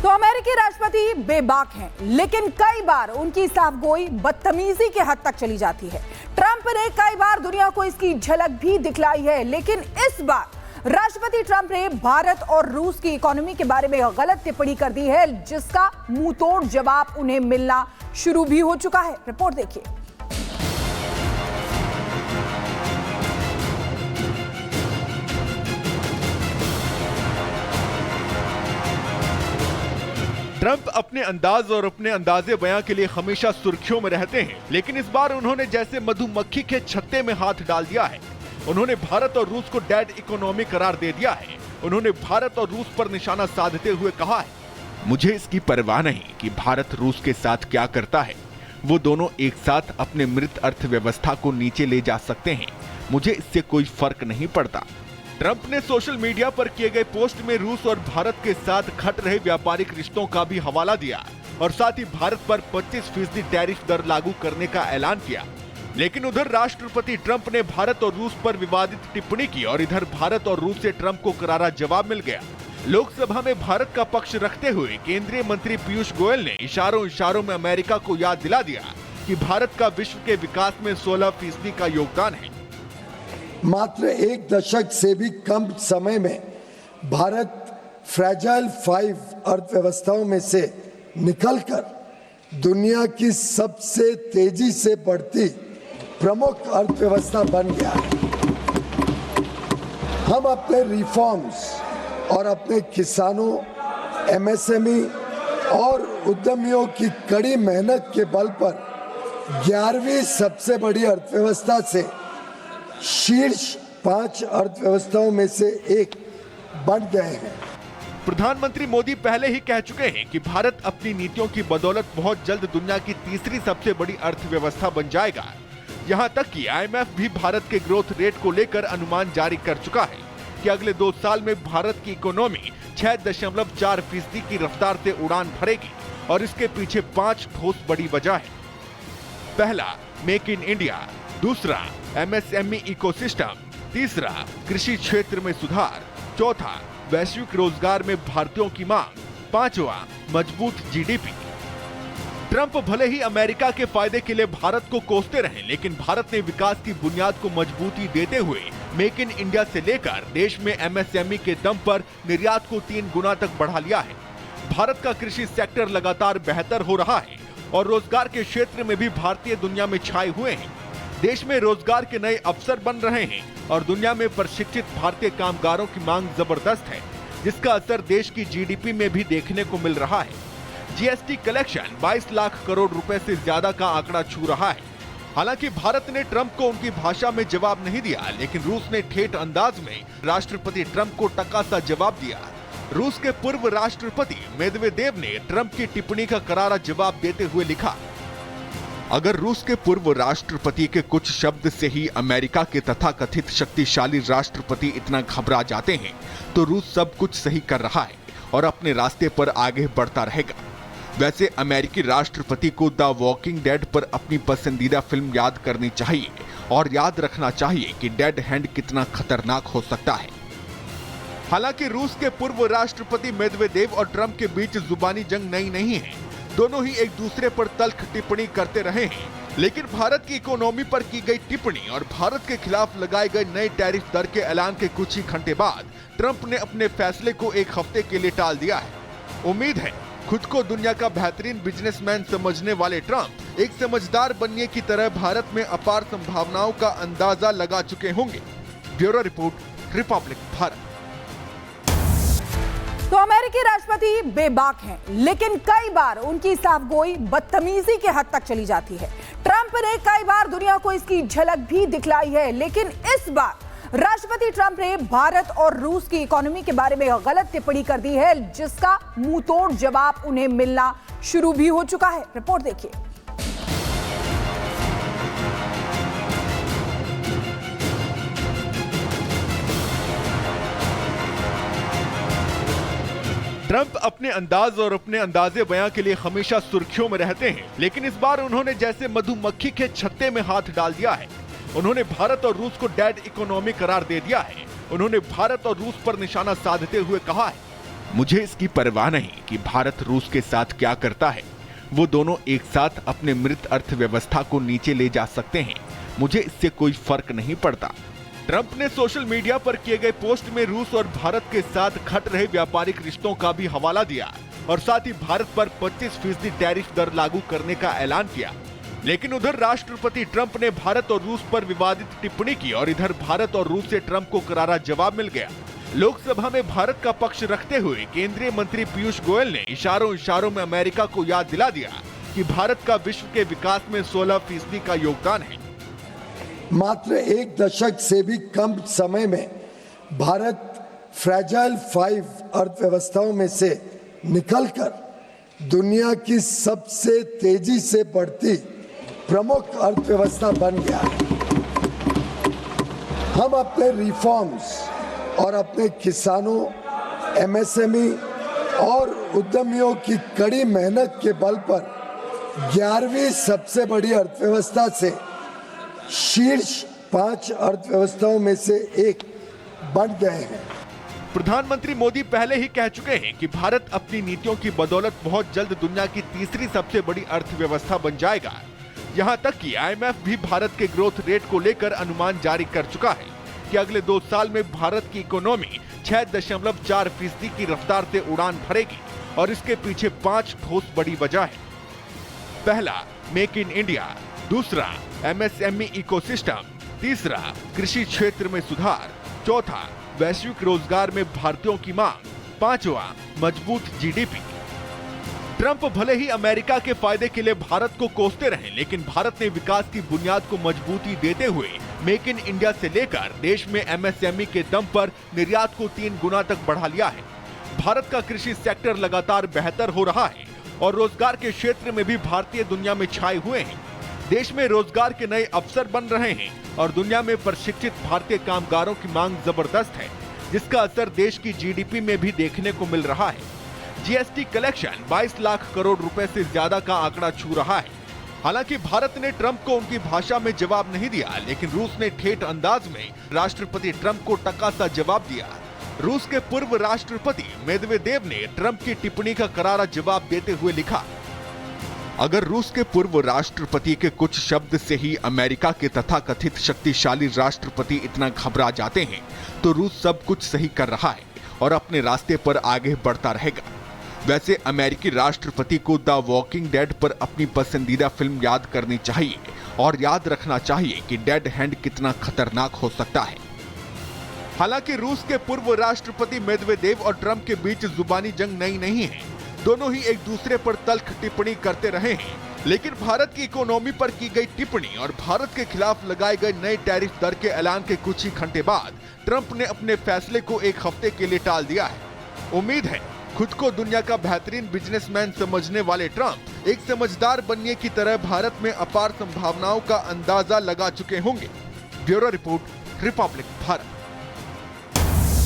तो अमेरिकी राष्ट्रपति बेबाक हैं, लेकिन कई बार उनकी साफगोई बदतमीजी के हद तक चली जाती है। ट्रंप ने कई बार दुनिया को इसकी झलक भी दिखलाई है, लेकिन इस बार राष्ट्रपति ट्रंप ने भारत और रूस की इकोनॉमी के बारे में गलत टिप्पणी कर दी है, जिसका मुंहतोड़ जवाब उन्हें मिलना शुरू भी हो चुका है। रिपोर्ट देखिए। ट्रंप अपने अंदाज और अपने अंदाजे बयां के लिए हमेशा सुर्खियों में रहते हैं, लेकिन इस बार उन्होंने जैसे मधुमक्खी के छत्ते में हाथ डाल दिया है। उन्होंने भारत और रूस को डेड इकोनॉमी करार दे दिया है। उन्होंने भारत और रूस पर निशाना साधते हुए कहा है, मुझे इसकी परवाह नहीं कि भारत रूस के साथ क्या करता है। वो दोनों एक साथ अपने मृत अर्थव्यवस्था को नीचे ले जा सकते हैं। मुझे इससे कोई फर्क नहीं पड़ता। ट्रंप ने सोशल मीडिया पर किए गए पोस्ट में रूस और भारत के साथ घट रहे व्यापारिक रिश्तों का भी हवाला दिया और साथ ही भारत पर 25% टैरिफ दर लागू करने का ऐलान किया। लेकिन उधर राष्ट्रपति ट्रंप ने भारत और रूस पर विवादित टिप्पणी की और इधर भारत और रूस से ट्रंप को करारा जवाब मिल गया। लोकसभा में भारत का पक्ष रखते हुए केंद्रीय मंत्री पीयूष गोयल ने इशारों में अमेरिका को याद दिला दिया कि भारत का विश्व के विकास में 16% का योगदान है। मात्र एक दशक से भी कम समय में भारत फ्रैजाइल 5 अर्थव्यवस्थाओं में से निकलकर दुनिया की सबसे तेजी से बढ़ती प्रमुख अर्थव्यवस्था बन गया है। हम अपने रिफॉर्म्स और अपने किसानों, एमएसएमई और उद्यमियों की कड़ी मेहनत के बल पर 11वीं सबसे बड़ी अर्थव्यवस्था से शीर्ष 5 अर्थव्यवस्थाओं में से एक बन गए हैं। प्रधानमंत्री मोदी पहले ही कह चुके हैं कि भारत अपनी नीतियों की बदौलत बहुत जल्द दुनिया की तीसरी सबसे बड़ी अर्थव्यवस्था बन जाएगा। यहां तक कि आईएमएफ भी भारत के ग्रोथ रेट को लेकर अनुमान जारी कर चुका है कि अगले 2 साल में भारत की इकोनॉमी 6.4% की रफ्तार से उड़ान भरेगी और इसके पीछे 5 ठोस बड़ी वजह है। पहला, मेक इन इंडिया। दूसरा, एमएसएमई इकोसिस्टम। तीसरा, कृषि क्षेत्र में सुधार। चौथा, वैश्विक रोजगार में भारतीयों की मांग। पांचवा, मजबूत जीडीपी। ट्रंप भले ही अमेरिका के फायदे के लिए भारत को कोसते रहे, लेकिन भारत ने विकास की बुनियाद को मजबूती देते हुए मेक इन इंडिया से लेकर देश में एमएसएमई के दम पर निर्यात को 3 गुना तक बढ़ा लिया है। भारत का कृषि सेक्टर लगातार बेहतर हो रहा है और रोजगार के क्षेत्र में भी भारतीय दुनिया में छाए हुए हैं। देश में रोजगार के नए अवसर बन रहे हैं और दुनिया में प्रशिक्षित भारतीय कामगारों की मांग जबरदस्त है, जिसका असर देश की जीडीपी में भी देखने को मिल रहा है। जीएसटी कलेक्शन 22 लाख करोड़ रुपए से ज्यादा का आंकड़ा छू रहा है। हालांकि भारत ने ट्रंप को उनकी भाषा में जवाब नहीं दिया, लेकिन रूस ने ठेठ अंदाज में राष्ट्रपति ट्रंप को टका सा जवाब दिया। रूस के पूर्व राष्ट्रपति मेदवेदेव ने ट्रंप की टिप्पणी का करारा जवाब देते हुए लिखा, अगर रूस के पूर्व राष्ट्रपति के कुछ शब्द से ही अमेरिका के तथाकथित शक्तिशाली राष्ट्रपति इतना घबरा जाते हैं, तो रूस सब कुछ सही कर रहा है और अपने रास्ते पर आगे बढ़ता रहेगा। वैसे अमेरिकी राष्ट्रपति को द वॉकिंग डेड पर अपनी पसंदीदा फिल्म याद करनी चाहिए और याद रखना चाहिए कि डेड हैंड कितना खतरनाक हो सकता है। हालांकि रूस के पूर्व राष्ट्रपति मेदवेदेव और ट्रंप के बीच जुबानी जंग नई नहीं है। दोनों ही एक दूसरे पर तल्ख टिप्पणी करते रहे हैं, लेकिन भारत की इकोनॉमी पर की गई टिप्पणी और भारत के खिलाफ लगाए गए नए टैरिफ दर के ऐलान के कुछ ही घंटे बाद ट्रंप ने अपने फैसले को 1 हफ्ते के लिए टाल दिया है। उम्मीद है खुद को दुनिया का बेहतरीन बिजनेसमैन समझने वाले ट्रंप एक समझदार बनने की तरह भारत में अपार संभावनाओं का अंदाजा लगा चुके होंगे। Bureau report, Republic Bharat. तो अमेरिकी राष्ट्रपति बेबाक हैं, लेकिन कई बार उनकी साफगोई बदतमीजी के हद तक चली जाती है। ट्रंप ने कई बार दुनिया को इसकी झलक भी दिखलाई है, लेकिन इस बार राष्ट्रपति ट्रंप ने भारत और रूस की इकोनॉमी के बारे में गलत टिप्पणी कर दी है, जिसका मुंहतोड़ जवाब उन्हें मिलना शुरू भी हो चुका है। रिपोर्ट देखिए। ट्रंप अपने अंदाज और अपने अंदाजे बयां के लिए हमेशा सुर्खियों में रहते हैं, लेकिन इस बार उन्होंने जैसे मधुमक्खी के छत्ते में हाथ डाल दिया है। उन्होंने भारत और रूस को डेड इकोनॉमी करार दे दिया है। उन्होंने भारत और रूस पर निशाना साधते हुए कहा है, मुझे इसकी परवाह नहीं कि भारत रूस के साथ क्या करता है। वो दोनों एक साथ अपने मृत अर्थव्यवस्था को नीचे ले जा सकते हैं। मुझे इससे कोई फर्क नहीं पड़ता। ट्रंप ने सोशल मीडिया पर किए गए पोस्ट में रूस और भारत के साथ घट रहे व्यापारिक रिश्तों का भी हवाला दिया और साथ ही भारत पर 25% टैरिफ दर लागू करने का ऐलान किया। लेकिन उधर राष्ट्रपति ट्रंप ने भारत और रूस पर विवादित टिप्पणी की और इधर भारत और रूस से ट्रंप को करारा जवाब मिल गया। लोकसभा में भारत का पक्ष रखते हुए केंद्रीय मंत्री पीयूष गोयल ने इशारों में अमेरिका को याद दिला दिया कि भारत का विश्व के विकास में 16% का योगदान है। मात्र एक दशक से भी कम समय में भारत फ्रैजाइल 5 अर्थव्यवस्थाओं में से निकलकर दुनिया की सबसे तेजी से बढ़ती प्रमुख अर्थव्यवस्था बन गया है। हम अपने रिफॉर्म्स और अपने किसानों, एमएसएमई और उद्यमियों की कड़ी मेहनत के बल पर 11वीं सबसे बड़ी अर्थव्यवस्था से शीर्ष 5 अर्थव्यवस्थाओं में से एक बन गए हैं। प्रधानमंत्री मोदी पहले ही कह चुके हैं कि भारत अपनी नीतियों की बदौलत बहुत जल्द दुनिया की तीसरी सबसे बड़ी अर्थव्यवस्था बन जाएगा। यहां तक कि आईएमएफ भी भारत के ग्रोथ रेट को लेकर अनुमान जारी कर चुका है कि अगले 2 साल में भारत की इकोनॉमी 6.4% की रफ्तार से उड़ान भरेगी और इसके पीछे 5 ठोस बड़ी वजह है। पहला, मेक इन इंडिया। दूसरा, एमएसएमई इकोसिस्टम। तीसरा, कृषि क्षेत्र में सुधार। चौथा, वैश्विक रोजगार में भारतीयों की मांग। पांचवा, मजबूत जीडीपी। ट्रंप भले ही अमेरिका के फायदे के लिए भारत को कोसते रहे, लेकिन भारत ने विकास की बुनियाद को मजबूती देते हुए मेक इन इंडिया से लेकर देश में एमएसएमई के दम पर निर्यात को 3 गुना तक बढ़ा लिया है। भारत का कृषि सेक्टर लगातार बेहतर हो रहा है और रोजगार के क्षेत्र में भी भारतीय दुनिया में छाए हुए हैं। देश में रोजगार के नए अवसर बन रहे हैं और दुनिया में प्रशिक्षित भारतीय कामगारों की मांग जबरदस्त है, जिसका असर देश की जीडीपी में भी देखने को मिल रहा है। जीएसटी कलेक्शन 22 लाख करोड़ रुपए से ज्यादा का आंकड़ा छू रहा है। हालांकि भारत ने ट्रंप को उनकी भाषा में जवाब नहीं दिया, लेकिन रूस ने ठेठ अंदाज में राष्ट्रपति ट्रंप को टकासा जवाब दिया। रूस के पूर्व राष्ट्रपति मेदवेदेव ने ट्रंप की टिप्पणी का करारा जवाब देते हुए लिखा, अगर रूस के पूर्व राष्ट्रपति के कुछ शब्द से ही अमेरिका के तथाकथित शक्तिशाली राष्ट्रपति इतना घबरा जाते हैं, तो रूस सब कुछ सही कर रहा है और अपने रास्ते पर आगे बढ़ता रहेगा। वैसे अमेरिकी राष्ट्रपति को द वॉकिंग डेड पर अपनी पसंदीदा फिल्म याद करनी चाहिए और याद रखना चाहिए कि डेड हैंड कितना खतरनाक हो सकता है। हालांकि रूस के पूर्व राष्ट्रपति मेदवेदेव और ट्रंप के बीच जुबानी जंग नई नहीं है। दोनों ही एक दूसरे पर तल्ख टिप्पणी करते रहे हैं, लेकिन भारत की इकोनॉमी पर की गई टिप्पणी और भारत के खिलाफ लगाए गए नए टैरिफ दर के ऐलान के कुछ ही घंटे बाद ट्रंप ने अपने फैसले को 1 हफ्ते के लिए टाल दिया है। उम्मीद है खुद को दुनिया का बेहतरीन बिजनेसमैन समझने वाले ट्रंप एक समझदार बनिए की तरह भारत में अपार संभावनाओं का अंदाजा लगा चुके होंगे। Bureau report, Republic Bharat.